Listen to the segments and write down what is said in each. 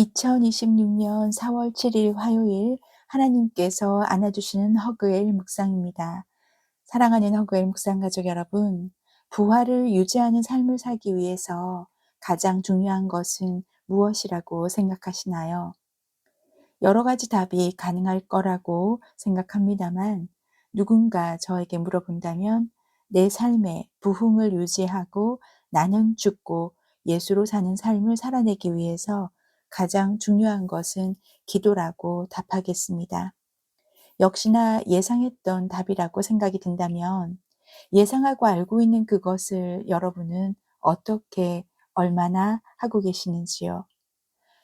2026년 4월 7일 화요일 하나님께서 안아주시는 허그엘 묵상입니다. 사랑하는 허그엘 묵상 가족 여러분, 부활을 유지하는 삶을 살기 위해서 가장 중요한 것은 무엇이라고 생각하시나요? 여러 가지 답이 가능할 거라고 생각합니다만 누군가 저에게 물어본다면 내 삶의 부흥을 유지하고 나는 죽고 예수로 사는 삶을 살아내기 위해서 가장 중요한 것은 기도라고 답하겠습니다. 역시나 예상했던 답이라고 생각이 든다면 예상하고 알고 있는 그것을 여러분은 어떻게 얼마나 하고 계시는지요?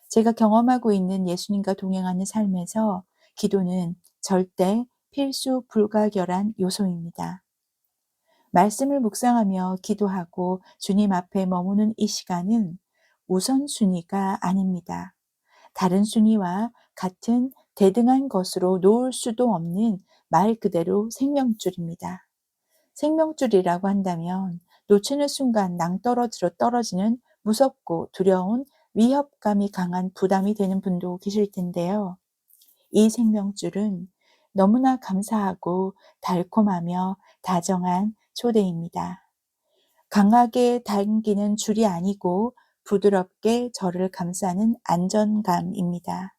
제가 경험하고 있는 예수님과 동행하는 삶에서 기도는 절대 필수 불가결한 요소입니다. 말씀을 묵상하며 기도하고 주님 앞에 머무는 이 시간은 우선순위가 아닙니다. 다른 순위와 같은 대등한 것으로 놓을 수도 없는 말 그대로 생명줄입니다. 생명줄이라고 한다면 놓치는 순간 낭떠러지로 떨어지는 무섭고 두려운 위협감이 강한 부담이 되는 분도 계실 텐데요. 이 생명줄은 너무나 감사하고 달콤하며 다정한 초대입니다. 강하게 당기는 줄이 아니고 부드럽게 저를 감싸는 안전감입니다.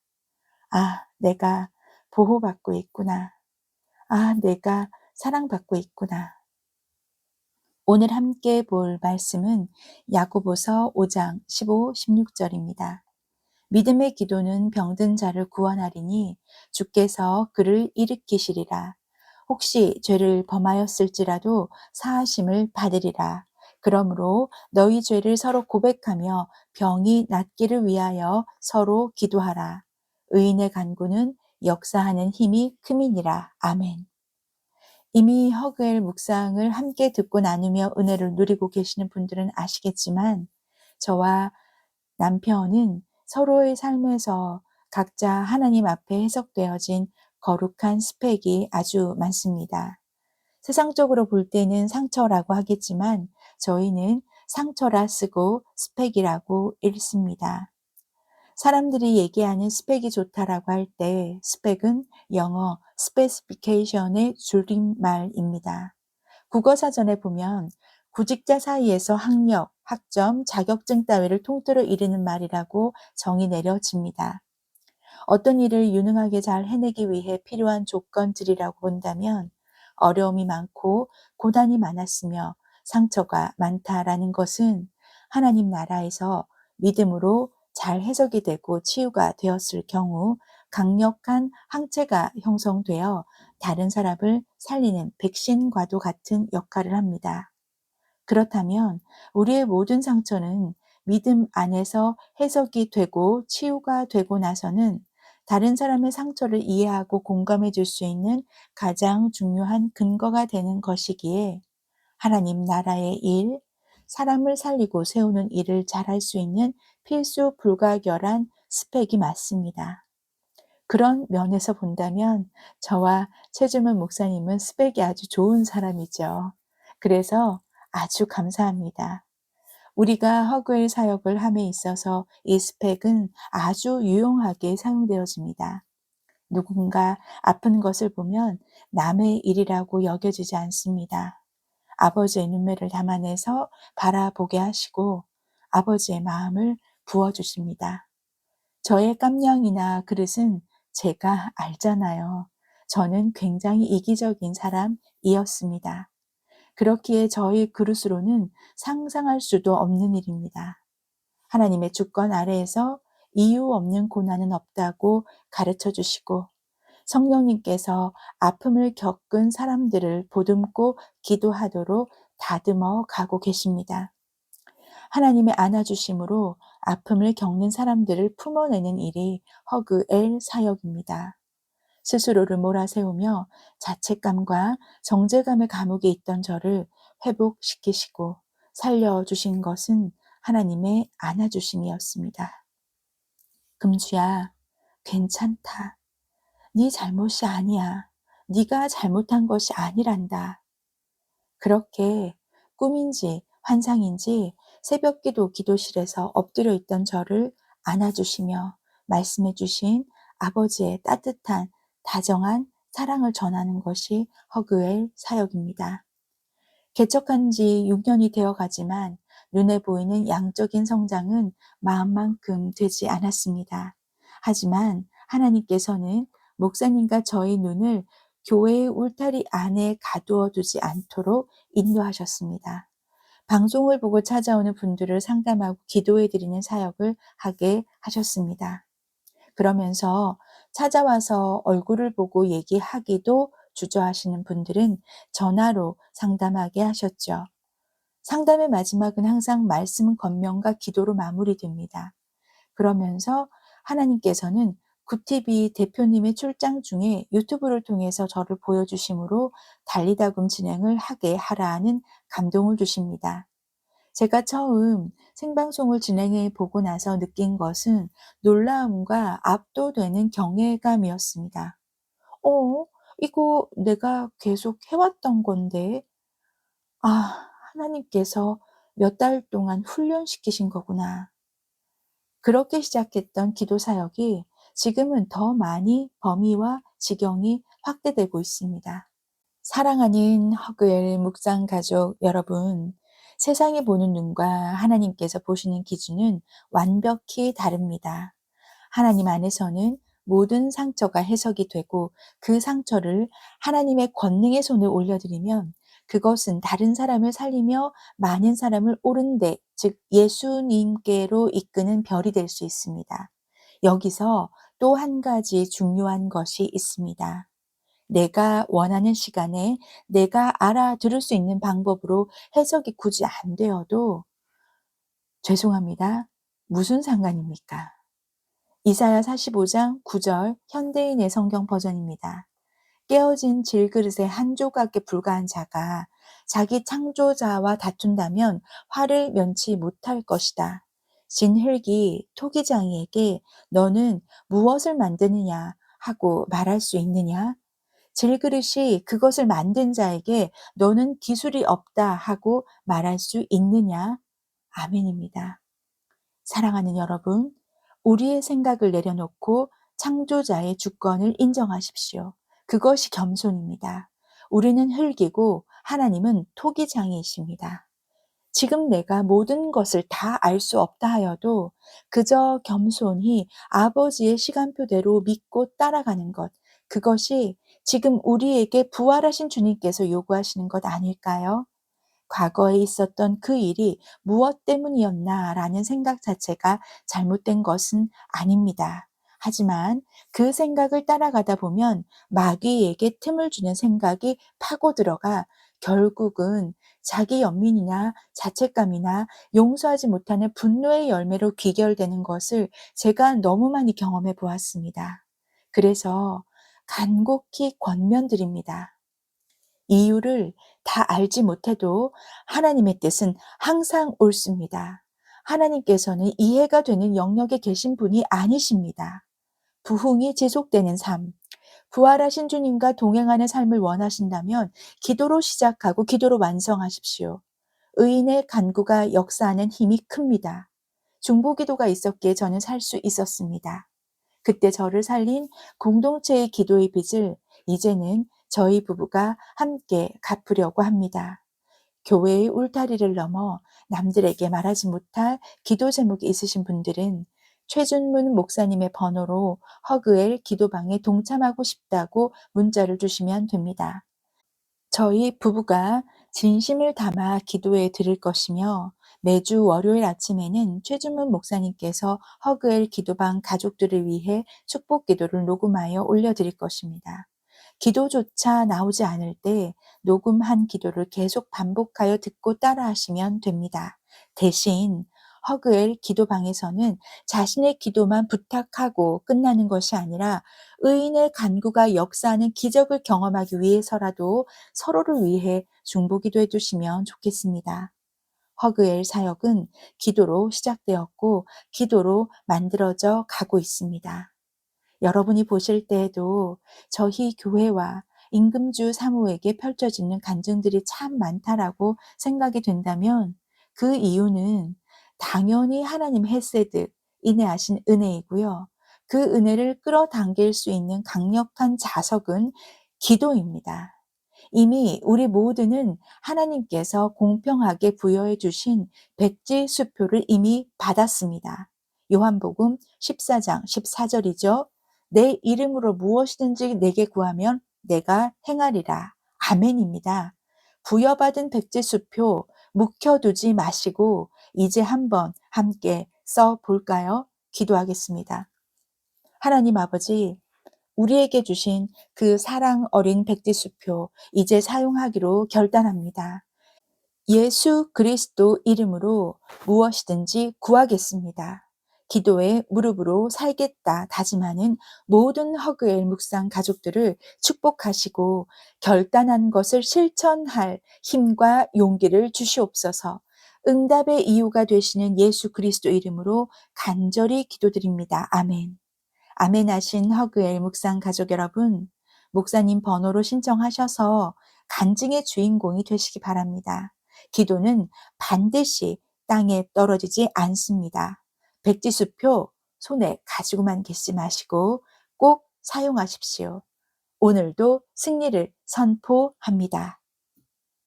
아, 내가 보호받고 있구나. 아, 내가 사랑받고 있구나. 오늘 함께 볼 말씀은 야고보서 5장 15, 16절입니다. 믿음의 기도는 병든 자를 구원하리니 주께서 그를 일으키시리라. 혹시 죄를 범하였을지라도 사하심을 받으리라. 그러므로 너희 죄를 서로 고백하며 병이 낫기를 위하여 서로 기도하라. 의인의 간구는 역사하는 힘이 큼이니라. 아멘. 이미 허그엘 묵상을 함께 듣고 나누며 은혜를 누리고 계시는 분들은 아시겠지만 저와 남편은 서로의 삶에서 각자 하나님 앞에 해석되어진 거룩한 스펙이 아주 많습니다. 세상적으로 볼 때는 상처라고 하겠지만 저희는 상처라 쓰고 스펙이라고 읽습니다. 사람들이 얘기하는 스펙이 좋다라고 할 때 스펙은 영어 specification의 줄임말입니다. 국어사전에 보면 구직자 사이에서 학력, 학점, 자격증 따위를 통틀어 이르는 말이라고 정의 내려집니다. 어떤 일을 유능하게 잘 해내기 위해 필요한 조건들이라고 본다면 어려움이 많고 고난이 많았으며 상처가 많다라는 것은 하나님 나라에서 믿음으로 잘 해석이 되고 치유가 되었을 경우 강력한 항체가 형성되어 다른 사람을 살리는 백신과도 같은 역할을 합니다. 그렇다면 우리의 모든 상처는 믿음 안에서 해석이 되고 치유가 되고 나서는 다른 사람의 상처를 이해하고 공감해 줄 수 있는 가장 중요한 근거가 되는 것이기에 하나님 나라의 일, 사람을 살리고 세우는 일을 잘할 수 있는 필수 불가결한 스펙이 맞습니다. 그런 면에서 본다면 저와 최주문 목사님은 스펙이 아주 좋은 사람이죠. 그래서 아주 감사합니다. 우리가 허그의 사역을 함에 있어서 이 스펙은 아주 유용하게 사용되어집니다. 누군가 아픈 것을 보면 남의 일이라고 여겨지지 않습니다. 아버지의 눈매를 담아내서 바라보게 하시고 아버지의 마음을 부어주십니다. 저의 깜냥이나 그릇은 제가 알잖아요. 저는 굉장히 이기적인 사람이었습니다. 그렇기에 저의 그릇으로는 상상할 수도 없는 일입니다. 하나님의 주권 아래에서 이유 없는 고난은 없다고 가르쳐 주시고 성령님께서 아픔을 겪은 사람들을 보듬고 기도하도록 다듬어 가고 계십니다. 하나님의 안아주심으로 아픔을 겪는 사람들을 품어내는 일이 허그엘 사역입니다. 스스로를 몰아세우며 자책감과 정죄감의 감옥에 있던 저를 회복시키시고 살려주신 것은 하나님의 안아주심이었습니다. 금주야, 괜찮다. 네 잘못이 아니야. 네가 잘못한 것이 아니란다. 그렇게 꿈인지 환상인지 새벽기도 기도실에서 엎드려 있던 저를 안아주시며 말씀해 주신 아버지의 따뜻한 다정한 사랑을 전하는 것이 허그의 사역입니다. 개척한 지 6년이 되어 가지만 눈에 보이는 양적인 성장은 마음만큼 되지 않았습니다. 하지만 하나님께서는 목사님과 저희 눈을 교회의 울타리 안에 가두어 두지 않도록 인도하셨습니다. 방송을 보고 찾아오는 분들을 상담하고 기도해 드리는 사역을 하게 하셨습니다. 그러면서 찾아와서 얼굴을 보고 얘기하기도 주저하시는 분들은 전화로 상담하게 하셨죠. 상담의 마지막은 항상 말씀 권면과 기도로 마무리됩니다. 그러면서 하나님께서는 구티비 대표님의 출장 중에 유튜브를 통해서 저를 보여주심으로 달리다금 진행을 하게 하라는 감동을 주십니다. 제가 처음 생방송을 진행해 보고 나서 느낀 것은 놀라움과 압도되는 경외감이었습니다. 어, 이거 내가 계속 해왔던 건데, 하나님께서 몇 달 동안 훈련시키신 거구나. 그렇게 시작했던 기도 사역이 지금은 더 많이 범위와 지경이 확대되고 있습니다. 사랑하는 허그엘 묵상 가족 여러분, 세상이 보는 눈과 하나님께서 보시는 기준은 완벽히 다릅니다. 하나님 안에서는 모든 상처가 해석이 되고 그 상처를 하나님의 권능의 손에 올려드리면 그것은 다른 사람을 살리며 많은 사람을 옳은 데, 즉 예수님께로 이끄는 별이 될 수 있습니다. 여기서 또 한 가지 중요한 것이 있습니다. 내가 원하는 시간에 내가 알아들을 수 있는 방법으로 해석이 굳이 안 되어도 죄송합니다. 무슨 상관입니까? 이사야 45장 9절 현대인의 성경 버전입니다. 깨어진 질그릇의 한 조각에 불과한 자가 자기 창조자와 다툰다면 화를 면치 못할 것이다. 진흙이 토기장이에게 너는 무엇을 만드느냐 하고 말할 수 있느냐? 질그릇이 그것을 만든 자에게 너는 기술이 없다 하고 말할 수 있느냐? 아멘입니다. 사랑하는 여러분, 우리의 생각을 내려놓고 창조자의 주권을 인정하십시오. 그것이 겸손입니다. 우리는 흙이고 하나님은 토기장이십니다. 지금 내가 모든 것을 다 알 수 없다 하여도 그저 겸손히 아버지의 시간표대로 믿고 따라가는 것, 그것이 지금 우리에게 부활하신 주님께서 요구하시는 것 아닐까요? 과거에 있었던 그 일이 무엇 때문이었나라는 생각 자체가 잘못된 것은 아닙니다. 하지만 그 생각을 따라가다 보면 마귀에게 틈을 주는 생각이 파고 들어가 결국은 자기 연민이나 자책감이나 용서하지 못하는 분노의 열매로 귀결되는 것을 제가 너무 많이 경험해 보았습니다. 그래서 간곡히 권면드립니다. 이유를 다 알지 못해도 하나님의 뜻은 항상 옳습니다. 하나님께서는 이해가 되는 영역에 계신 분이 아니십니다. 부흥이 지속되는 삶, 부활하신 주님과 동행하는 삶을 원하신다면 기도로 시작하고 기도로 완성하십시오. 의인의 간구가 역사하는 힘이 큽니다. 중보기도가 있었기에 저는 살 수 있었습니다. 그때 저를 살린 공동체의 기도의 빚을 이제는 저희 부부가 함께 갚으려고 합니다. 교회의 울타리를 넘어 남들에게 말하지 못할 기도 제목이 있으신 분들은 최준문 목사님의 번호로 허그엘 기도방에 동참하고 싶다고 문자를 주시면 됩니다. 저희 부부가 진심을 담아 기도해 드릴 것이며 매주 월요일 아침에는 최준문 목사님께서 허그엘 기도방 가족들을 위해 축복 기도를 녹음하여 올려드릴 것입니다. 기도조차 나오지 않을 때 녹음한 기도를 계속 반복하여 듣고 따라하시면 됩니다. 대신 허그엘 기도방에서는 자신의 기도만 부탁하고 끝나는 것이 아니라 의인의 간구가 역사하는 기적을 경험하기 위해서라도 서로를 위해 중보기도 해주시면 좋겠습니다. 허그엘 사역은 기도로 시작되었고 기도로 만들어져 가고 있습니다. 여러분이 보실 때에도 저희 교회와 임금주 사모에게 펼쳐지는 간증들이 참 많다라고 생각이 된다면 그 이유는 당연히 하나님 헤세드, 인내하신 은혜이고요. 그 은혜를 끌어당길 수 있는 강력한 자석은 기도입니다. 이미 우리 모두는 하나님께서 공평하게 부여해 주신 백지 수표를 이미 받았습니다. 요한복음 14장 14절이죠. 내 이름으로 무엇이든지 내게 구하면 내가 행하리라. 아멘입니다. 부여받은 백지 수표 묵혀두지 마시고 이제 한번 함께 써 볼까요? 기도하겠습니다. 하나님 아버지, 우리에게 주신 그 사랑 어린 백지수표 이제 사용하기로 결단합니다. 예수 그리스도 이름으로 무엇이든지 구하겠습니다. 기도에 무릎으로 살겠다 다짐하는 모든 허그엘 묵상 가족들을 축복하시고 결단한 것을 실천할 힘과 용기를 주시옵소서. 응답의 이유가 되시는 예수 그리스도 이름으로 간절히 기도드립니다. 아멘. 아멘 하신 허그엘 묵상 가족 여러분, 목사님 번호로 신청하셔서 간증의 주인공이 되시기 바랍니다. 기도는 반드시 땅에 떨어지지 않습니다. 백지수표 손에 가지고만 계시지 마시고 꼭 사용하십시오. 오늘도 승리를 선포합니다.